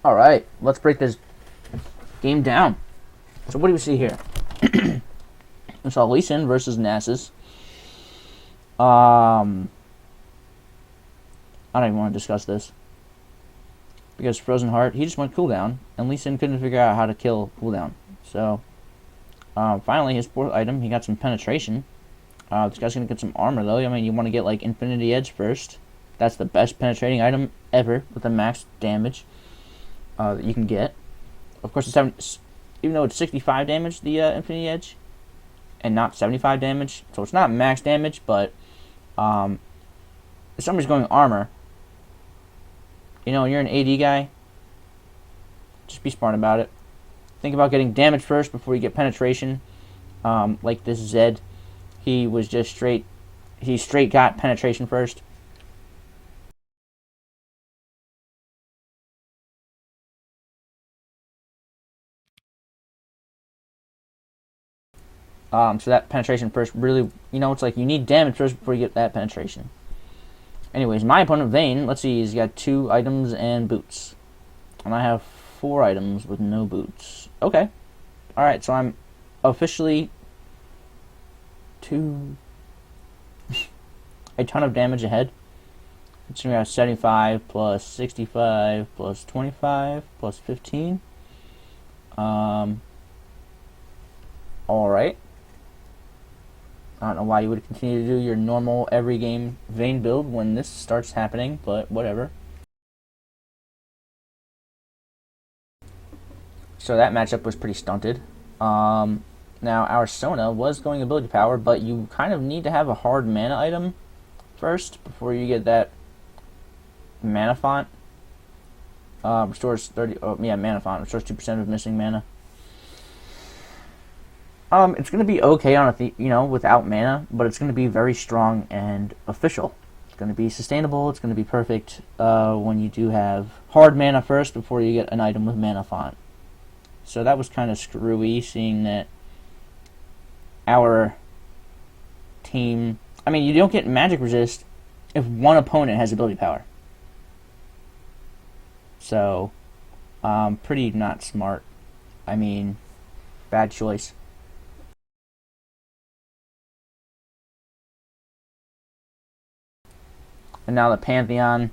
Alright, let's break this game down. So what do we see here? We saw Lucian versus Nasus. I don't even want to discuss this. Because Frozen Heart, he just went cooldown, and Lucian couldn't figure out how to kill cooldown. So, finally, his 4th item, he got some penetration. This guy's going to get some armor, though. I mean, you want to get, like, Infinity Edge first. That's the best penetrating item ever, with the max damage that you can get. Of course, even though it's 65 damage, the Infinity Edge, and not 75 damage, so it's not max damage, but if somebody's going armor, you know, and you're an AD guy, just be smart about it. Think about getting damage first before you get penetration. Like this Zed, he was just straight got penetration first. So that penetration first really, you know, it's like you need damage first before you get that penetration. Anyways, my opponent, Vayne, let's see, he's got 2 items and boots. And I have 4 items with no boots. Okay. Alright, so I'm officially a ton of damage ahead. It's going to have 75 plus 65 plus 25 plus 15. Alright. I don't know why you would continue to do your normal every game Vayne build when this starts happening, but whatever. So that matchup was pretty stunted. Now our Sona was going ability power, but you kind of need to have a hard mana item first before you get that mana font. Restores 30. Oh yeah, mana font restores 2% of missing mana. It's going to be okay on without mana, but it's going to be very strong and official. It's going to be sustainable. It's going to be perfect when you do have hard mana first before you get an item with mana font. So that was kind of screwy, seeing that our team... I mean, you don't get magic resist if one opponent has ability power. So, pretty not smart. I mean, bad choice. And now the Pantheon,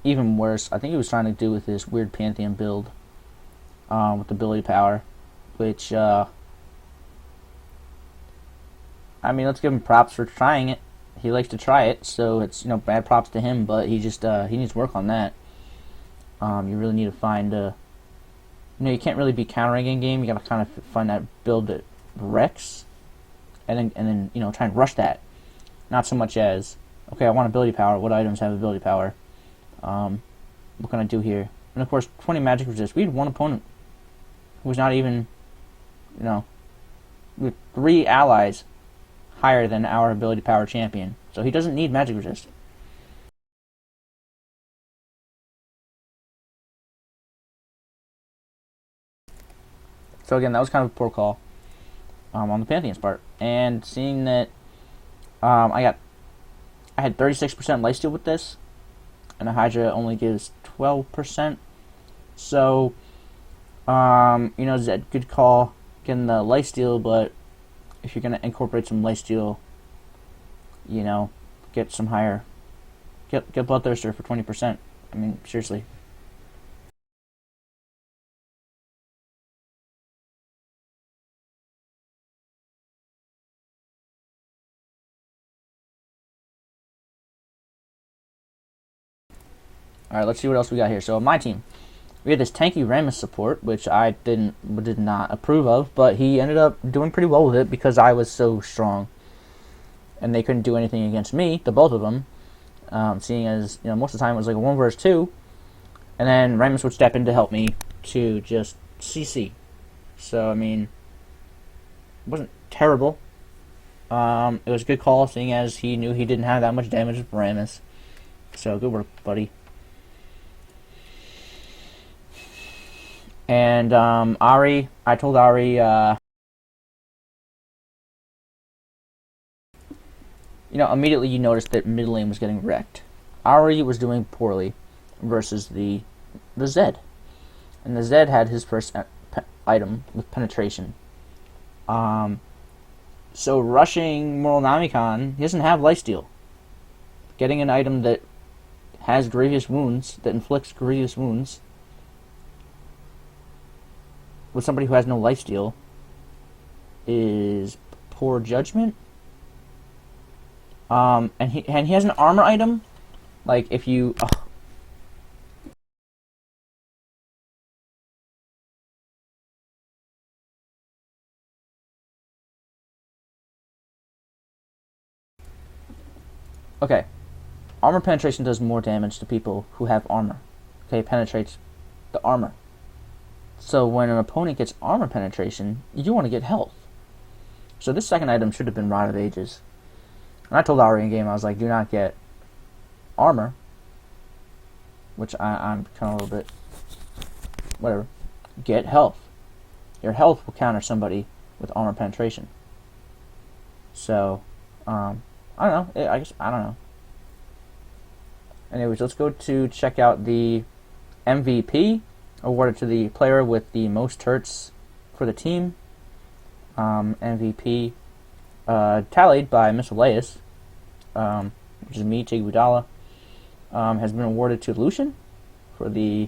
even worse. I think he was trying to do with this weird Pantheon build with ability power, which, I mean, let's give him props for trying it. He likes to try it, so it's, bad props to him, but he just, he needs to work on that. You really need to find, you can't really be countering in game. You gotta kind of find that build that wrecks, and then, try and rush that. Not so much as, okay, I want ability power. What items have ability power? What can I do here? And of course, 20 magic resist. We had one opponent who was not even, with 3 allies higher than our ability power champion. So he doesn't need magic resist. So again, that was kind of a poor call on the Pantheon's part. And seeing that I had 36% lifesteal with this, and a Hydra only gives 12%. So, Zed, good call getting the lifesteal, but if you're going to incorporate some lifesteal, get some higher, get Bloodthirster for 20%. I mean, seriously. Alright, let's see what else we got here. So, my team, we had this tanky Rammus support, which I did not approve of, but he ended up doing pretty well with it because I was so strong. And they couldn't do anything against me, the both of them, seeing as, most of the time it was like a 1 versus 2. And then Rammus would step in to help me to just CC. So, I mean, it wasn't terrible. It was a good call, seeing as he knew he didn't have that much damage with Rammus. So, good work, buddy. And Ahri, I told Ahri, immediately you noticed that mid lane was getting wrecked. Ahri was doing poorly versus the Zed. and the Zed had his first item with penetration. So rushing Moral Namikon, he doesn't have lifesteal. Getting an item that has grievous wounds, that inflicts grievous wounds, with somebody who has no lifesteal, is poor judgment. And he has an armor item. Like if you okay, armor penetration does more damage to people who have armor. Okay, it penetrates the armor. So when an opponent gets armor penetration, you want to get health. So this second item should have been Rod of Ages. And I told Ari in game, I was like, do not get armor, which I'm kind of a little bit, whatever. Get health. Your health will counter somebody with armor penetration. So, I don't know. I guess, I don't know. Anyways, let's go to check out the MVP awarded to the player with the most turrets for the team. MVP tallied by Miss Elias, which is me, Tigudala, has been awarded to Lucian for the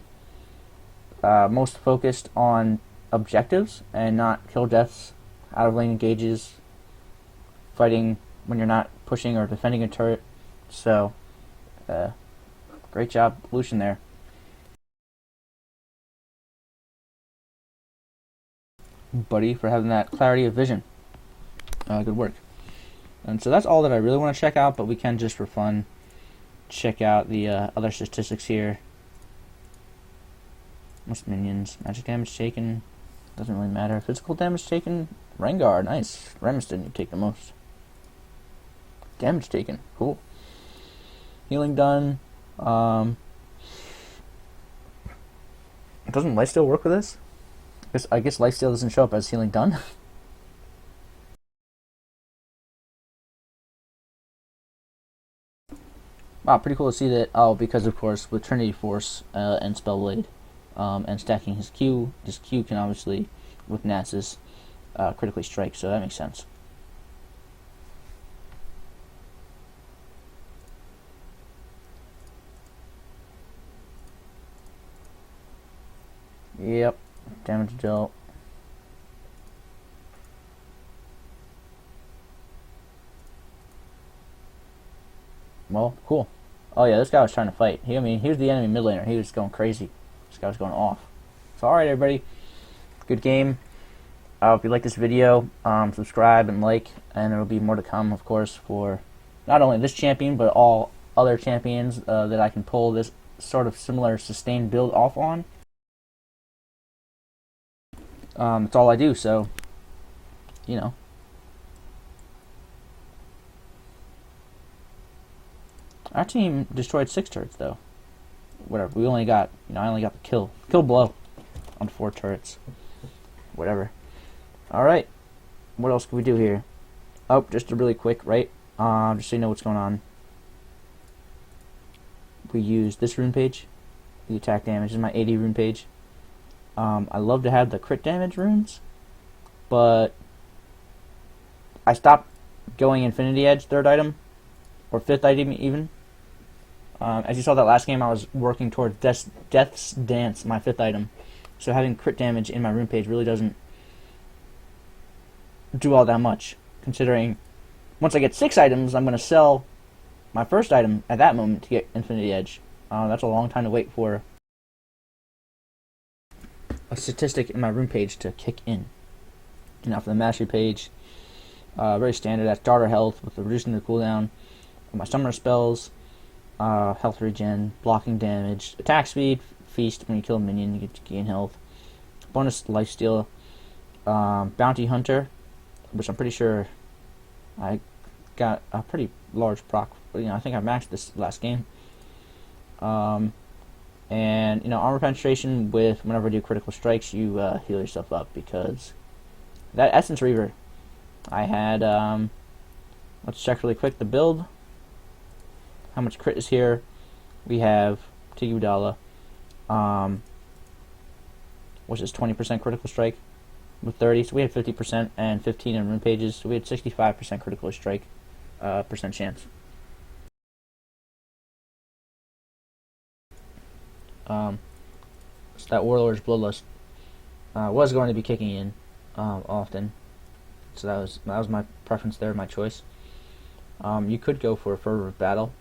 most focused on objectives and not kill deaths, out of lane engages, fighting when you're not pushing or defending a turret. So, great job, Lucian, there. Buddy, for having that clarity of vision. Good work. And so that's all that I really want to check out, but we can just for fun check out the other statistics here. Most minions, magic damage taken, doesn't really matter. Physical damage taken, Rengar, nice. Remus didn't take the most. Damage taken, cool. Healing done. Doesn't lifesteal work with this? I guess lifesteal doesn't show up as healing done. Wow, pretty cool to see that. Oh, because of course with Trinity Force and Spellblade and stacking his Q can obviously with Nasus critically strike, so that makes sense. Yep, damage dealt. Well, cool. Oh yeah, this guy was trying to fight. He was the enemy mid laner. He was going crazy. This guy was going off. So alright everybody, good game. If you like this video, subscribe and like, and there will be more to come, of course, for not only this champion, but all other champions that I can pull this sort of similar sustained build off on. That's all I do, so, you know. Our team destroyed 6 turrets, though. Whatever, we only got, I only got the kill blow on 4 turrets. Whatever. Alright, what else can we do here? Oh, just a really quick, right? Just so you know what's going on. We use this rune page. The attack damage is my 80 rune page. I love to have the crit damage runes, but I stopped going Infinity Edge 3rd item, or 5th item even. As you saw that last game, I was working towards Death's Dance, my 5th item. So having crit damage in my rune page really doesn't do all that much, considering once I get 6 items, I'm going to sell my 1st item at that moment to get Infinity Edge. That's a long time to wait for a statistic in my rune page to kick in. Now for the mastery page, very standard. That's starter health with the reducing the cooldown. My summoner spells, health regen, blocking damage, attack speed, feast. When you kill a minion, you get to gain health. Bonus lifesteal, bounty hunter, which I'm pretty sure I got a pretty large proc. I think I maxed this last game. And armor penetration with whenever I do critical strikes, you heal yourself up, because that Essence Reaver I had. Let's check really quick the build. How much crit is here? We have Tigudala. which is 20% critical strike with 30. So we had 50% and 15 in rune pages. So we had 65% critical strike percent chance. So that Warlord's Bloodlust was going to be kicking in often. So that was my preference there, my choice. You could go for a Fervor of Battle.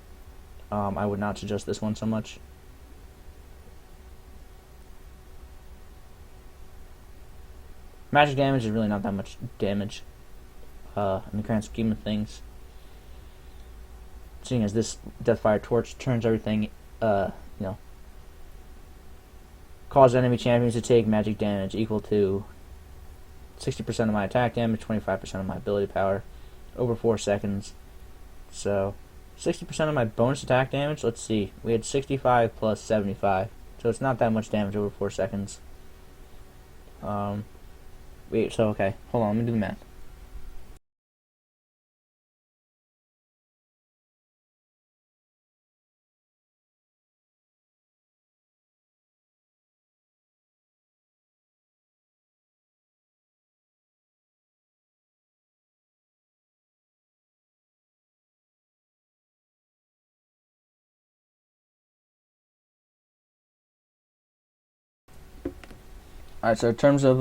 I would not suggest this one so much. Magic damage is really not that much damage in the grand scheme of things. Seeing as this Deathfire Torch turns everything, cause enemy champions to take magic damage equal to 60% of my attack damage, 25% of my ability power, over 4 seconds. So, 60% of my bonus attack damage, let's see, we had 65 plus 75. So it's not that much damage over 4 seconds. Okay, hold on, let me do the math. Alright, so in terms of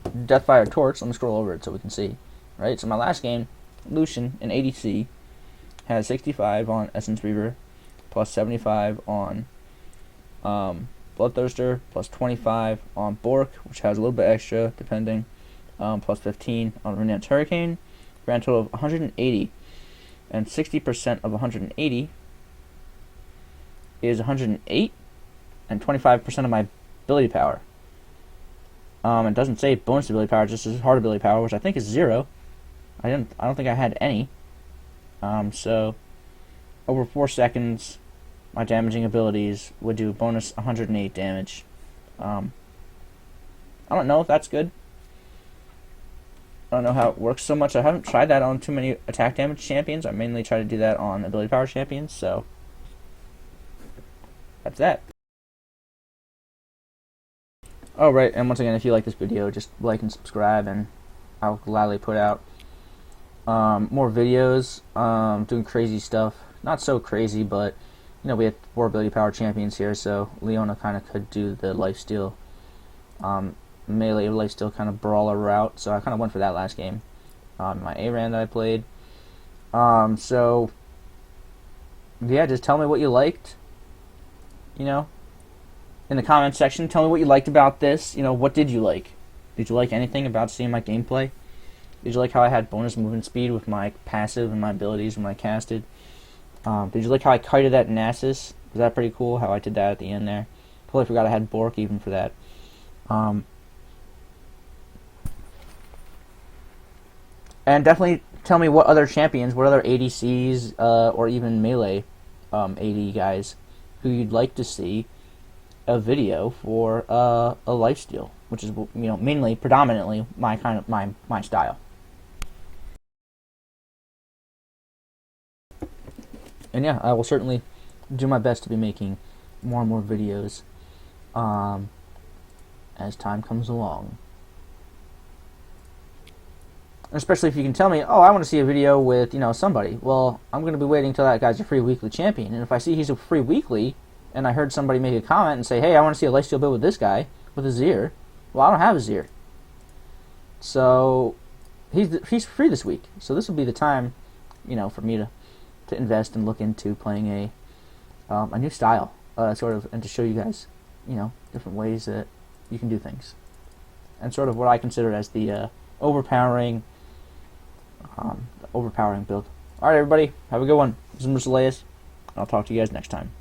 Deathfire Torch, let me scroll over it so we can see. Right, so my last game, Lucian, an ADC, has 65 on Essence Reaver, plus 75 on Bloodthirster, plus 25 on Bork, which has a little bit extra, depending, plus 15 on Renance Hurricane, grand total of 180. And 60% of 180 is 108, and 25% of my ability power. It doesn't say bonus ability power, it just says hard ability power, which I think is 0. I don't think I had any. So over 4 seconds, my damaging abilities would do bonus 108 damage. I don't know if that's good. I don't know how it works so much. I haven't tried that on too many attack damage champions. I mainly try to do that on ability power champions, so that's that. Oh, right, and once again, if you like this video, just like and subscribe, and I'll gladly put out more videos, doing crazy stuff. Not so crazy, but, we have 4 ability power champions here, so Leona kind of could do the lifesteal, melee lifesteal kind of brawler route, so I kind of went for that last game, my ARAN that I played. So, yeah, just tell me what you liked, in the comments section. Tell me what you liked about this. What did you like? Did you like anything about seeing my gameplay? Did you like how I had bonus movement speed with my passive and my abilities when I casted? Did you like how I kited that Nasus? Was that pretty cool, how I did that at the end there? Totally forgot I had Bork even for that. And definitely tell me what other champions, what other ADCs, or even melee AD guys who you'd like to see a video for a lifesteal, which is mainly predominantly my style. And yeah, I will certainly do my best to be making more and more videos as time comes along. Especially if you can tell me, oh, I want to see a video with somebody. Well, I'm going to be waiting until that guy's a free weekly champion, and if I see he's a free weekly, and I heard somebody make a comment and say, hey, I want to see a lifesteal build with this guy, with a Azir. Well, I don't have a Azir. So, he's free this week. So this will be the time, for me to invest and look into playing a new style, and to show you guys, different ways that you can do things. And sort of what I consider as the overpowering build. Alright, everybody, have a good one. This is Mr. Leias. I'll talk to you guys next time.